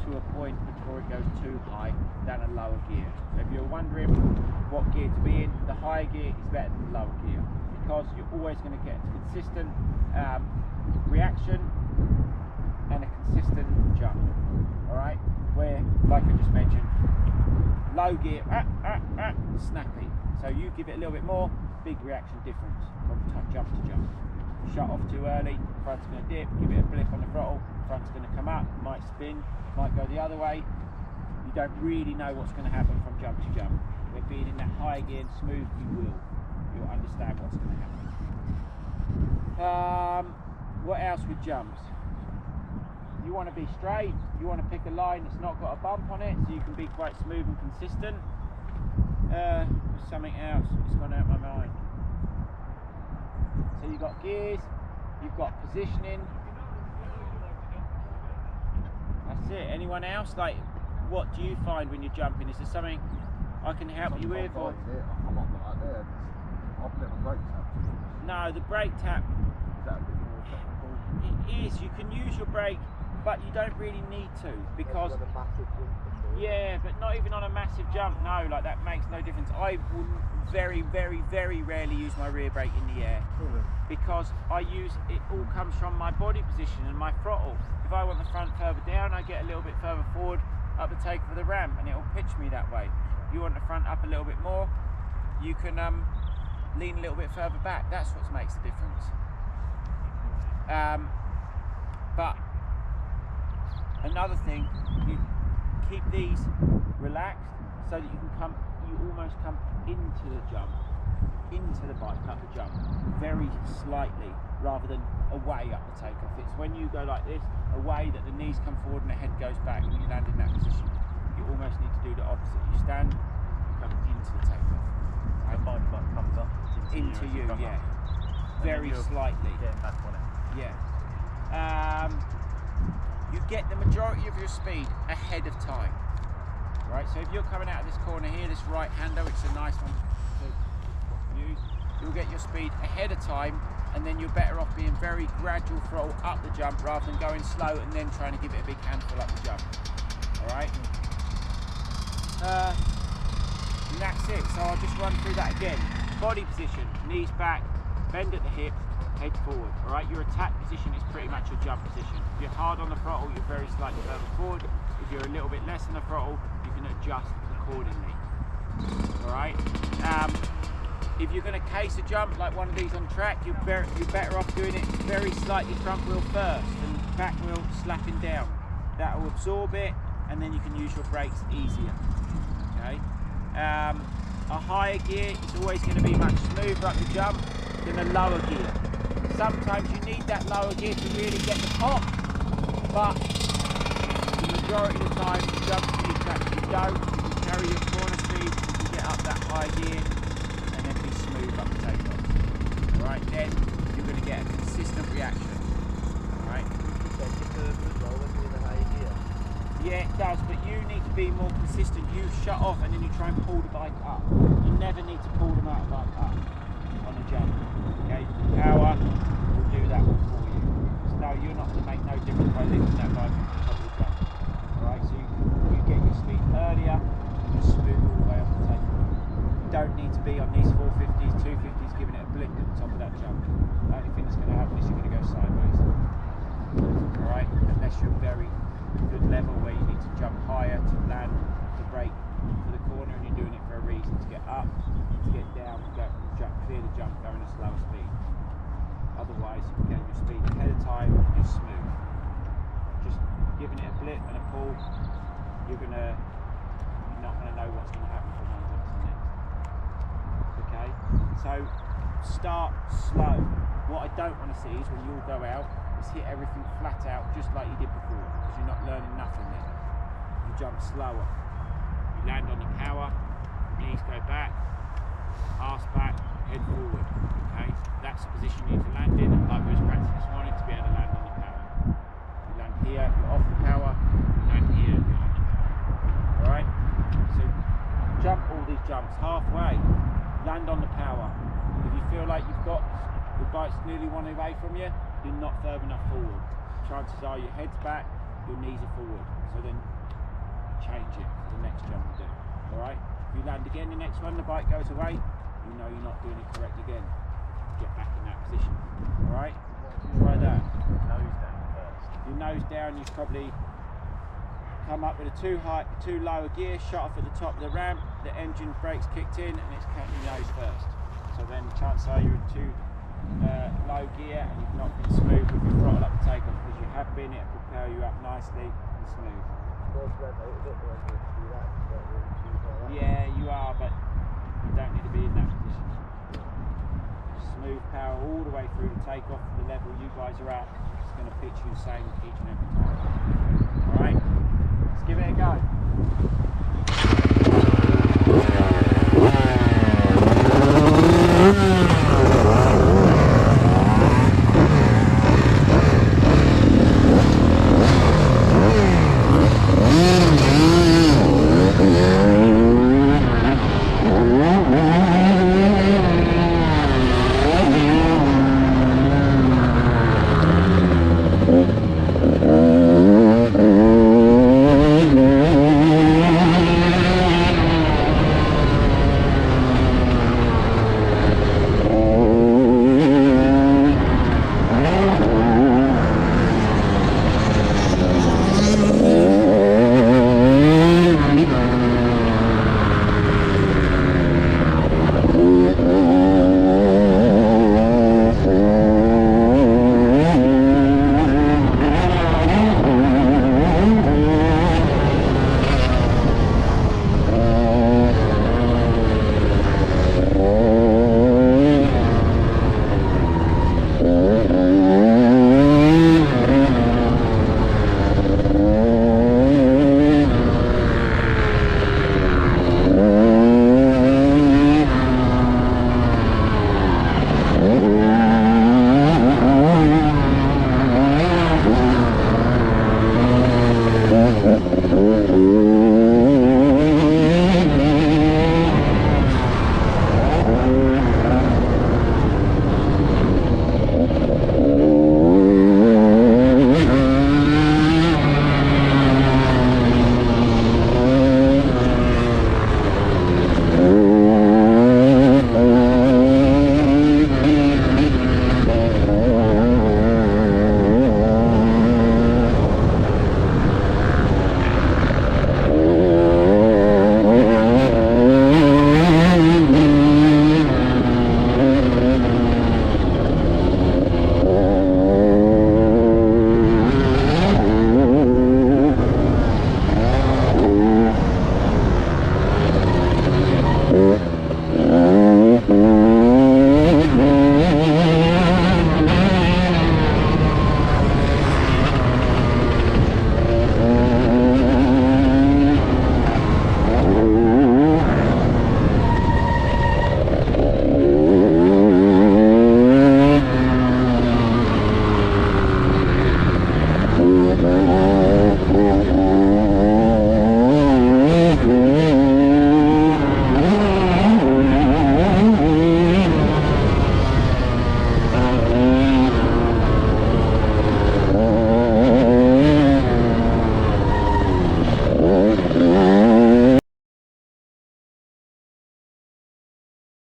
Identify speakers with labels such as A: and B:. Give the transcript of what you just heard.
A: to a point before it goes too high than a lower gear. So if you're wondering what gear to be in, the higher gear is better than the lower gear because you're always going to get a consistent reaction and a consistent jump. Alright, where, like I just mentioned, low gear, snappy. So you give it a little bit more, big reaction difference from jump to jump. Shut off too early, front's going to dip, give it a blip on the throttle, front's going to come up, might spin, might go the other way. You don't really know what's going to happen from jump to jump. Where being in that high gear and smooth, you'll understand what's going to happen. What else with jumps? You want to be straight, you want to pick a line that's not got a bump on it, so you can be quite smooth and consistent. There's something else that's gone out of my mind. So you've got gears, you've got positioning. That's it. Anyone else? Like, what do you find when you're jumping? Is there something I can help you with? Or?
B: I'm not like there. I've never brake tapped.
A: No, the brake tap.
B: Is that a bit more technical?
A: It is. You can use your brake, but you don't really need to because. Yeah, but not even on a massive jump. No, like that makes no difference. I will very, very, very rarely use my rear brake in the air because it all comes from my body position and my throttle. If I want the front further down, I get a little bit further forward up the takeoff of the ramp, and it will pitch me that way. If you want the front up a little bit more, you can lean a little bit further back. That's what makes the difference. But another thing, you keep these relaxed so that you almost come into the jump, into the bike up the jump, very slightly rather than away up the takeoff. It's when you go like this, away, that the knees come forward and the head goes back and you land in that position. You almost need to do the opposite. You stand, you come into the takeoff.
C: The bike comes up
A: into you, yeah. Very slightly.
C: Getting back on it.
A: Yeah. You get the majority of your speed ahead of time. Right, so if you're coming out of this corner here, this right hander, which is a nice one to use, you'll get your speed ahead of time, and then you're better off being very gradual throttle up the jump rather than going slow and then trying to give it a big handful up the jump. Alright? And that's it, so I'll just run through that again. Body position, knees back, bend at the hips, head forward. Alright, your attack position is pretty much your jump position. If you're hard on the throttle, you're very slightly further forward. If you're a little bit less on the throttle, you can adjust accordingly. Alright? If you're going to case a jump like one of these on track, you're better off doing it very slightly front wheel first and back wheel slapping down. That will absorb it, and then you can use your brakes easier. Okay? A higher gear is always going to be much smoother up the jump than a lower gear. Sometimes you need that lower gear to really get the pop, but the majority of the time the jumps need to actually go. You can carry your corner speed, you can get up that high gear and then be smooth up the takeoff. Alright, then you're going to get a consistent reaction. Alright? Yeah, it does, but you need to be more consistent. You shut off and then you try and pull the bike up. You never need to pull the motorbike up on a jump. Okay, power will do that one for you. So no, you're not going to make no difference by lifting that bike at the top of the jump. Alright, so you get your speed earlier and just smooth all the way off the takeoff. You don't need to be on these 450s, 250s giving it a blink at the top of that jump. The only thing that's going to happen is you're going to go sideways. Alright, unless you're very good level where you need to jump higher to land the brake for the corner, and you're doing it for a reason, to get up, to get down, go jump, clear the jump, going at a slower speed. Otherwise, you can get your speed ahead of time, it's smooth. Just giving it a blip and a pull, you're not gonna know what's gonna happen from one jump to the next. Okay, so start slow. What I don't want to see is when you all go out, is hit everything flat out just like you did before, because you're not learning nothing then. You jump slower. You land on the power, knees go back, arse back, head forward. Okay, that's the position you need to land in, like we was practicing this morning, to be able to land on the power. You land here, you're off the power, you land here, you're on the power. Alright? So jump all these jumps halfway, land on the power. If you feel like you've got the bike's nearly one away from you, you're not further enough forward. Chances are your head's back, your knees are forward. So then change it for the next jump you do. Alright? If you land again the next one, the bike goes away, you know you're not doing it correct again. Get back in that position. Alright? Try that.
C: Nose down first.
A: If you nose down, you probably come up with a too low a gear, shut off at the top of the ramp, the engine brakes kicked in, and it's counting nose first. So then chances are you're in too low gear and you've not been smooth with your throttle up the takeoff, because you have been, it'll propel you up nicely and smooth. Yeah, you are, but you don't need to be in that position. Smooth power all the way through the takeoff to the level you guys are at. It's going to pitch you the same each and every time. Alright, let's give it a go.